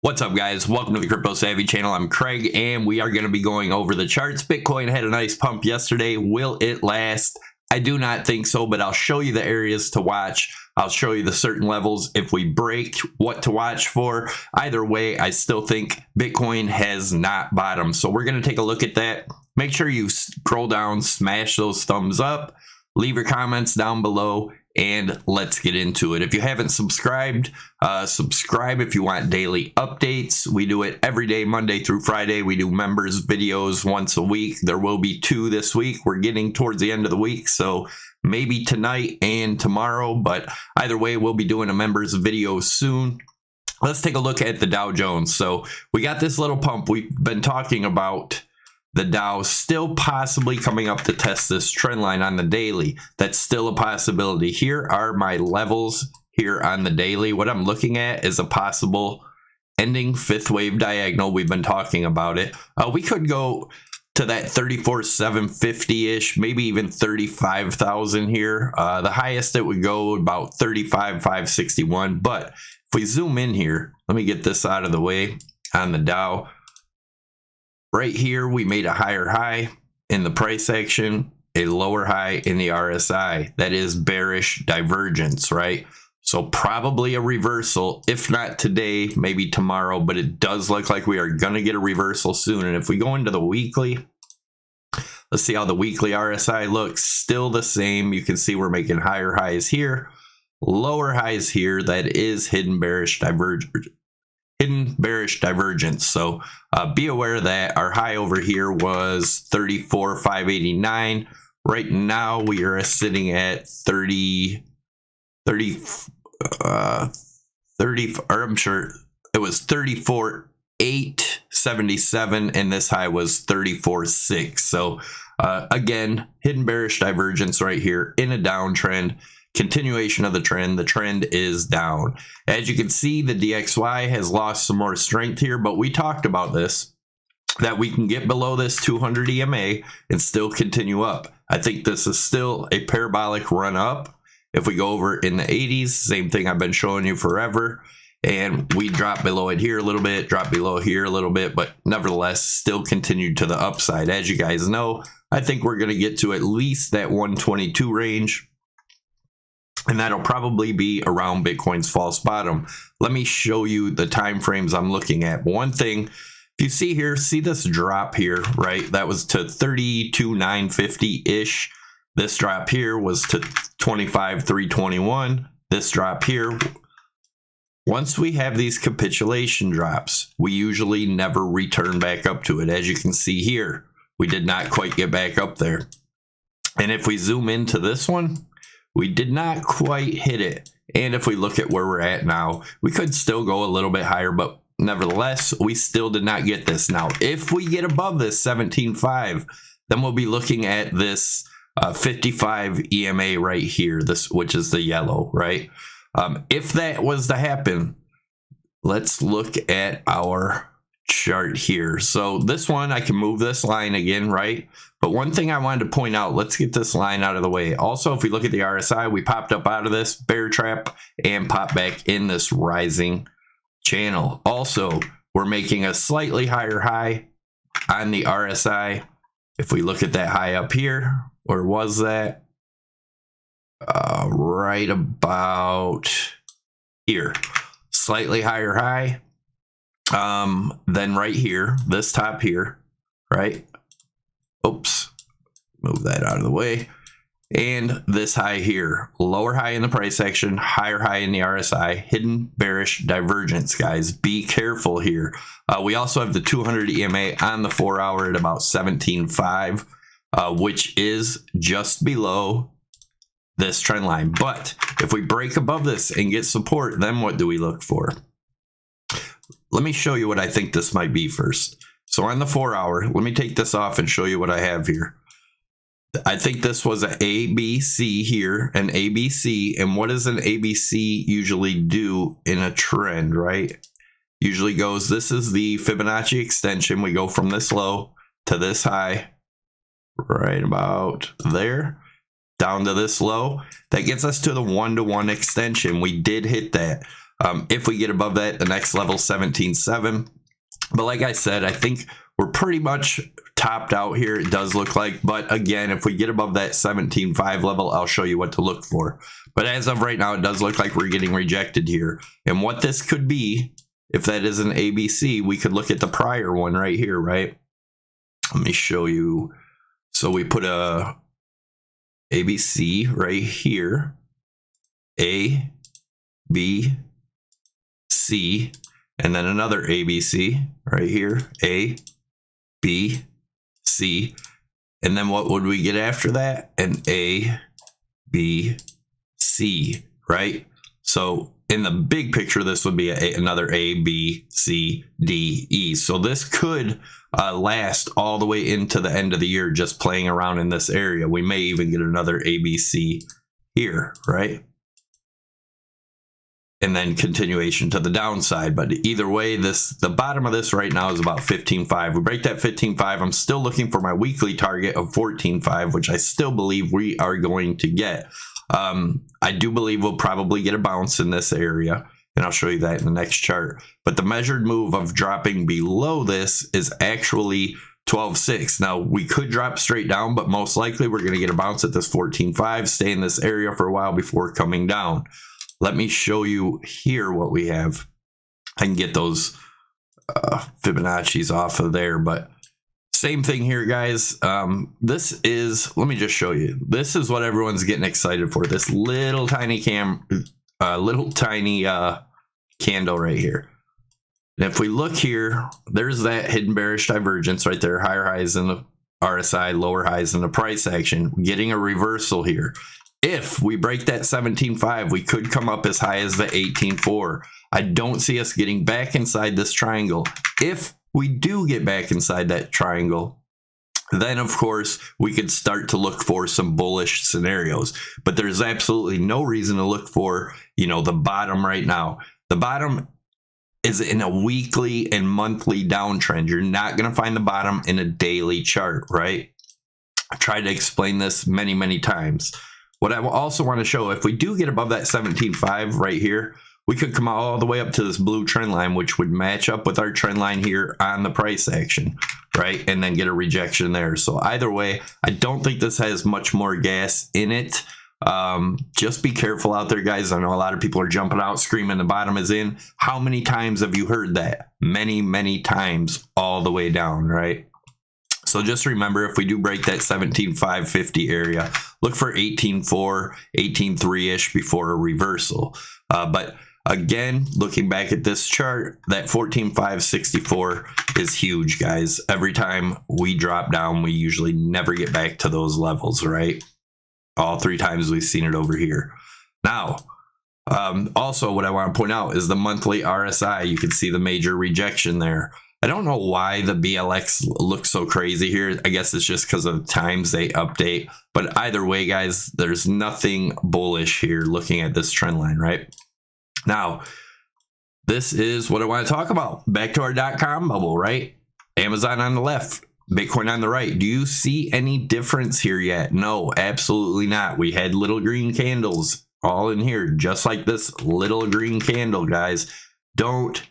What's up, guys? Welcome to the Crypto Savvy channel. I'm Craig, and we are going to be going over the charts. Bitcoin had a nice pump yesterday. Will it last? I do not think so, but I'll show you the areas to watch. I'll show you the certain levels. If we break, what to watch for. Either way, I still think Bitcoin has not bottomed. So we're going to take a look at that. Make sure you scroll down, smash those thumbs up, leave your comments down below, and let's get into it. If you haven't subscribed, subscribe if you want daily updates. We do it every day, Monday through Friday. We do members videos once a week. There will be 2 this week. We're getting towards the end of the week, so maybe tonight and tomorrow, but either way, we'll be doing a members video soon. Let's take a look at the Dow Jones. So we got this little pump. We've been talking about the Dow still possibly coming up to test this trend line on the daily. That's still a possibility. Here are my levels here on the daily. What I'm looking at is a possible ending 5th wave diagonal. We've been talking about it. We could go to that 34,750-ish, maybe even 35,000 here. The highest it would go about 35,561. But if we zoom in here, let me get this out of the way on the Dow. Right here, we made a higher high in the price action, a lower high in the RSI. That is bearish divergence, right? So probably a reversal, if not today, maybe tomorrow, but it does look like we are going to get a reversal soon. And if we go into the weekly, let's see how the weekly RSI looks. Still the same. You can see we're making higher highs here, lower highs here. That is hidden bearish divergence. So be aware that our high over here was 34,589. Right now we are sitting at 30, or I'm sure it was 34,877, and this high was 34,600. So again, hidden bearish divergence right here in a downtrend. Continuation of the trend is down. As you can see, the DXY has lost some more strength here, but we talked about this, that we can get below this 200 EMA and still continue up. I think this is still a parabolic run up. If we go over in the 80s, same thing I've been showing you forever, and we drop below it here a little bit, drop below here a little bit, but nevertheless still continued to the upside. As you guys know, I think we're going to get to at least that 122 range, and that'll probably be around Bitcoin's false bottom. Let me show you the time frames I'm looking at. One thing, if you see here, see this drop here, right? That was to 32,950-ish. This drop here was to 25,321. This drop here. Once we have these capitulation drops, we usually never return back up to it. As you can see here, we did not quite get back up there. And if we zoom into this one, we did not quite hit it. And if we look at where we're at now, we could still go a little bit higher, but nevertheless, we still did not get this. Now, if we get above this 17.5, then we'll be looking at this 55 EMA right here, this, which is the yellow, right? If that was to happen, let's look at our chart here. So this one, I can move this line again, right? But one thing I wanted to point out, let's get this line out of the way. Also, if we look at the RSI, we popped up out of this bear trap and popped back in this rising channel. Also, we're making a slightly higher high on the RSI. If we look at that high up here, where was that? Right about here. Slightly higher high. Then right here, this top here, right? Oops, move that out of the way. And this high here, lower high in the price action, higher high in the RSI, hidden bearish divergence, guys. Be careful here. We also have the 200 EMA on the 4-hour at about 17.5, which is just below this trend line. But if we break above this and get support, then what do we look for? Let me show you what I think this might be first. So on the 4-hour, let me take this off and show you what I have here. I think this was an ABC here, an ABC. And what does an ABC usually do in a trend, right? Usually goes, this is the Fibonacci extension. We go from this low to this high, right about there, down to this low. That gets us to the 1-to-1 extension. We did hit that. If we get above that, the next level 17.7. But like I said, I think we're pretty much topped out here, it does look like. But again, if we get above that 17.5 level, I'll show you what to look for. But as of right now, it does look like we're getting rejected here. And what this could be, if that is an ABC, we could look at the prior one right here, right? Let me show you. So we put a ABC right here. A, B, C, and then another ABC right here. A, B, C, and then what would we get after that? An A, B, C, right? So in the big picture, this would be another A, B, C, D, E. So this could last all the way into the end of the year, just playing around in this area. We may even get another ABC here, right? And then continuation to the downside. But either way, the bottom of this right now is about 15.5. We break that 15.5. I'm still looking for my weekly target of 14.5, which I still believe we are going to get. I do believe we'll probably get a bounce in this area, and I'll show you that in the next chart. But the measured move of dropping below this is actually 12.6. Now, we could drop straight down, but most likely we're going to get a bounce at this 14.5, stay in this area for a while before coming down. Let me show you here what we have. I can get those Fibonacci's off of there, but same thing here, guys. This is, let me just show you. This is what everyone's getting excited for. This little tiny candle right here. And if we look here, there's that hidden bearish divergence right there. Higher highs in the RSI, lower highs in the price action. Getting a reversal here. If we break that 17.5, we could come up as high as the 18.4. I don't see us getting back inside this triangle. If we do get back inside that triangle, then of course we could start to look for some bullish scenarios. But there's absolutely no reason to look for, you know, the bottom right now. The bottom is in a weekly and monthly downtrend. You're not going to find the bottom in a daily chart, right? I tried to explain this many, many times. What I also want to show, if we do get above that 17.5 right here, we could come all the way up to this blue trend line, which would match up with our trend line here on the price action, right? And then get a rejection there. So either way, I don't think this has much more gas in it. Just be careful out there, guys. I know a lot of people are jumping out screaming the bottom is in. How many times have you heard that? Many, many times all the way down, right? So just remember, if we do break that 17.550 area, look for 18.4, 18.3-ish before a reversal. But again, looking back at this chart, that 14.564 is huge, guys. Every time we drop down, we usually never get back to those levels, right? All three times we've seen it over here. Now, also what I want to point out is the monthly RSI. You can see the major rejection there. I don't know why the BLX looks so crazy here. I guess it's just because of the times they update. But either way, guys, there's nothing bullish here looking at this trend line, right? Now, this is what I want to talk about. Back to our .com bubble, right? Amazon on the left, Bitcoin on the right. Do you see any difference here yet? No, absolutely not. We had little green candles all in here, just like this little green candle, guys. Don't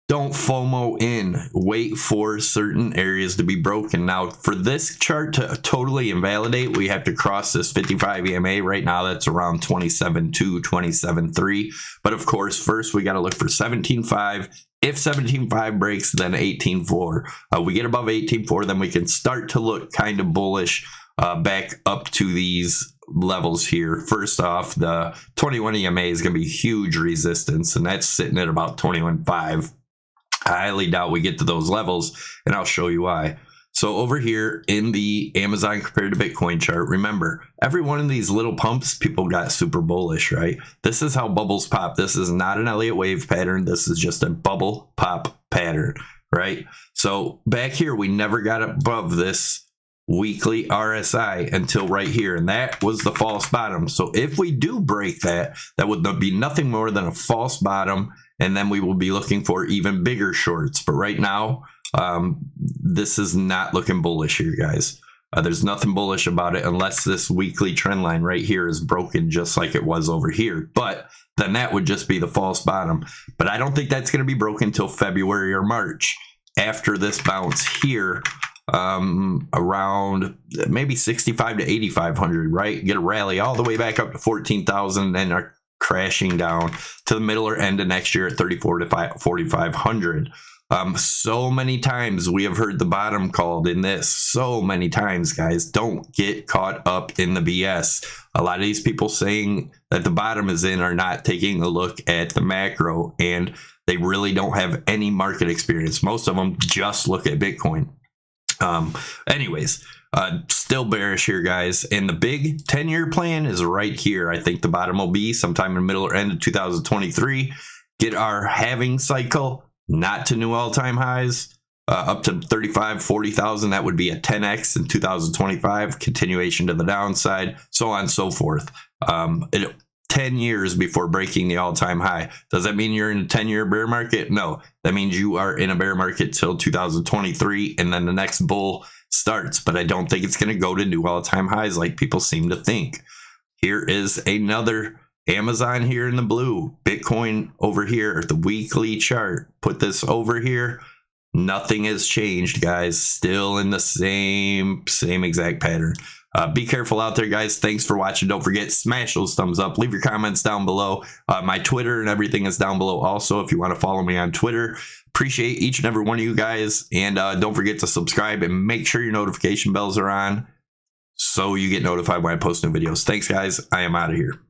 FOMO in. Wait for certain areas to be broken. Now, for this chart to totally invalidate, we have to cross this 55 EMA. Right now, that's around 27.2, 27.3. But of course, first we got to look for 17.5. If 17.5 breaks, then 18.4. We get above 18.4, then we can start to look kind of bullish back up to these levels here. First off, the 21 EMA is going to be huge resistance, and that's sitting at about 21.5. I highly doubt we get to those levels, and I'll show you why. So over here in the Amazon compared to Bitcoin chart, remember, every one of these little pumps, people got super bullish, right? This is how bubbles pop. This is not an Elliott wave pattern. This is just a bubble pop pattern, right? So back here, we never got above this weekly RSI until right here, and that was the false bottom. So if we do break that, that would be nothing more than a false bottom, and then we will be looking for even bigger shorts. But right now, this is not looking bullish here, guys. There's nothing bullish about it unless this weekly trend line right here is broken just like it was over here. But then that would just be the false bottom. But I don't think that's going to be broken until February or March after this bounce here. Around maybe 65 to 8,500, right? Get a rally all the way back up to 14,000 and are crashing down to the middle or end of next year at 34 to 4,500. So many times we have heard the bottom called in this. So many times, guys. Don't get caught up in the BS. A lot of these people saying that the bottom is in are not taking a look at the macro, and they really don't have any market experience. Most of them just look at Bitcoin. Anyways, still bearish here, guys. And the big 10-year plan is right here. I think the bottom will be sometime in the middle or end of 2023. Get our halving cycle, not to new all-time highs, up to 35, 40,000. That would be a 10x in 2025, continuation to the downside, so on and so forth. 10 years before breaking the all-time high. Does that mean you're in a 10-year bear market? No, that means you are in a bear market till 2023, and then the next bull starts. But I don't think it's going to go to new all-time highs like people seem to think. Here is another Amazon here in the blue, Bitcoin over here, the weekly chart. Put this over here. Nothing has changed, guys. Still in the same exact pattern. Be careful out there, guys. Thanks for watching. Don't forget, smash those thumbs up. Leave your comments down below. My Twitter and everything is down below also if you want to follow me on Twitter. Appreciate each and every one of you guys. And don't forget to subscribe and make sure your notification bells are on so you get notified when I post new videos. Thanks, guys. I am out of here.